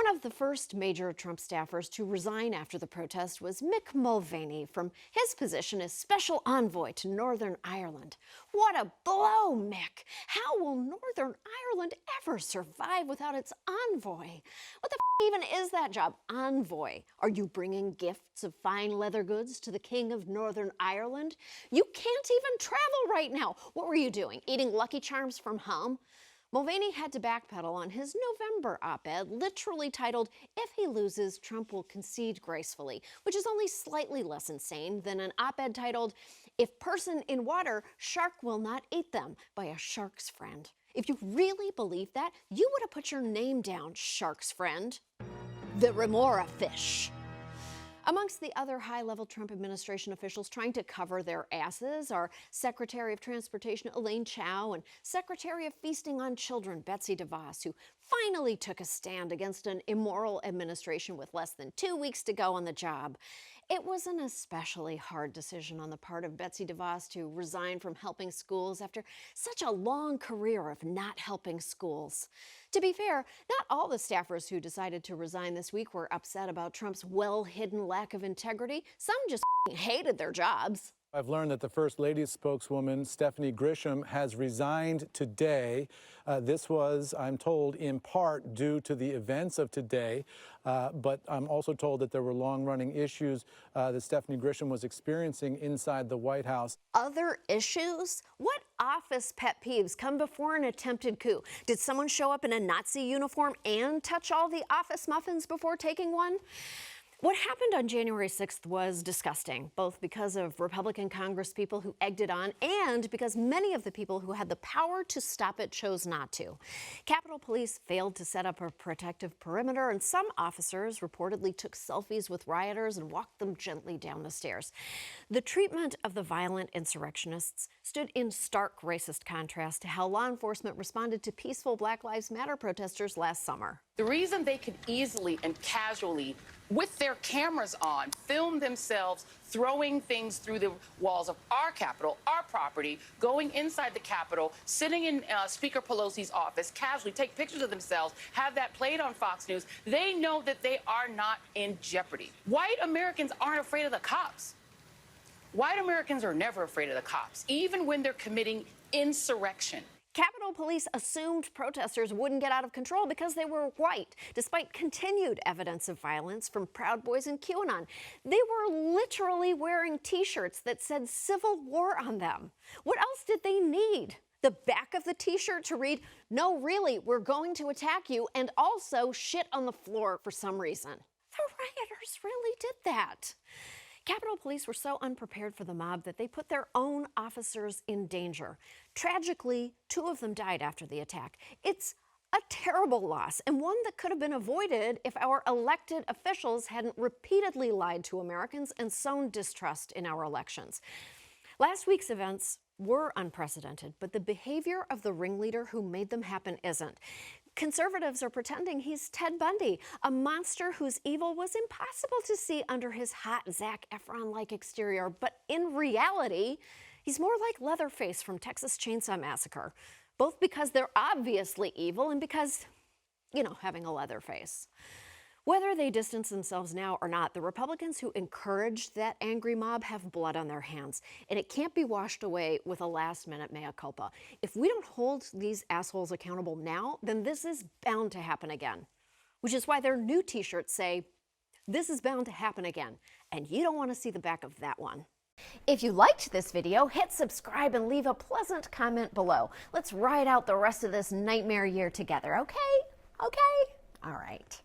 One of the first major Trump staffers to resign after the protest was Mick Mulvaney from his position as special envoy to Northern Ireland. What a blow, Mick! How will Northern Ireland ever survive without its envoy? What the even is that job, envoy? Are you bringing gifts of fine leather goods to the King of Northern Ireland? You can't even travel right now. What were you doing, eating Lucky Charms from home? Mulvaney had to backpedal on his November op-ed, literally titled, "If he loses, Trump will concede gracefully," which is only slightly less insane than an op-ed titled, "If person in water, shark will not eat them," by a shark's friend. If you really believe that, you would have put your name down, shark's friend. The remora fish. Amongst the other high-level Trump administration officials trying to cover their asses are Secretary of Transportation Elaine Chao and Secretary of Feasting on Children Betsy DeVos, who finally took a stand against an immoral administration with less than 2 weeks to go on the job. It was an especially hard decision on the part of Betsy DeVos to resign from helping schools after such a long career of not helping schools. To be fair, not all the staffers who decided to resign this week were upset about Trump's well-hidden lack of integrity. Some just hated their jobs. I've learned that the First Lady's spokeswoman, Stephanie Grisham, has resigned today. This was, I'm told, in part due to the events of today, but I'm also told that there were long-running issues that Stephanie Grisham was experiencing inside the White House. Other issues? What office pet peeves come before an attempted coup? Did someone show up in a Nazi uniform and touch all the office muffins before taking one? What happened on January 6th was disgusting, both because of Republican congresspeople who egged it on and because many of the people who had the power to stop it chose not to. Capitol Police failed to set up a protective perimeter, and some officers reportedly took selfies with rioters and walked them gently down the stairs. The treatment of the violent insurrectionists stood in stark racist contrast to how law enforcement responded to peaceful Black Lives Matter protesters last summer. The reason they could easily and casually, with their cameras on, film themselves throwing things through the walls of our Capitol, our property, going inside the Capitol, sitting in Speaker Pelosi's office, casually take pictures of themselves, have that played on Fox News, they know that they are not in jeopardy. White Americans aren't afraid of the cops. White Americans are never afraid of the cops, even when they're committing insurrection. Capitol Police assumed protesters wouldn't get out of control because they were white, despite continued evidence of violence from Proud Boys and QAnon. They were literally wearing T-shirts that said Civil War on them. What else did they need? The back of the T-shirt to read, "No, really, we're going to attack you," and also shit on the floor for some reason. The rioters really did that. Capitol Police were so unprepared for the mob that they put their own officers in danger. Tragically, 2 of them died after the attack. It's a terrible loss, and one that could have been avoided if our elected officials hadn't repeatedly lied to Americans and sown distrust in our elections. Last week's events were unprecedented, but the behavior of the ringleader who made them happen isn't. Conservatives are pretending he's Ted Bundy, a monster whose evil was impossible to see under his hot Zac Efron-like exterior. But in reality, he's more like Leatherface from Texas Chainsaw Massacre, both because they're obviously evil and because, having a leather face. Whether they distance themselves now or not, the Republicans who encouraged that angry mob have blood on their hands, and it can't be washed away with a last-minute mea culpa. If we don't hold these assholes accountable now, then this is bound to happen again, which is why their new T-shirts say, "This is bound to happen again," and you don't want to see the back of that one. If you liked this video, hit subscribe and leave a pleasant comment below. Let's ride out the rest of this nightmare year together, okay? Okay? All right.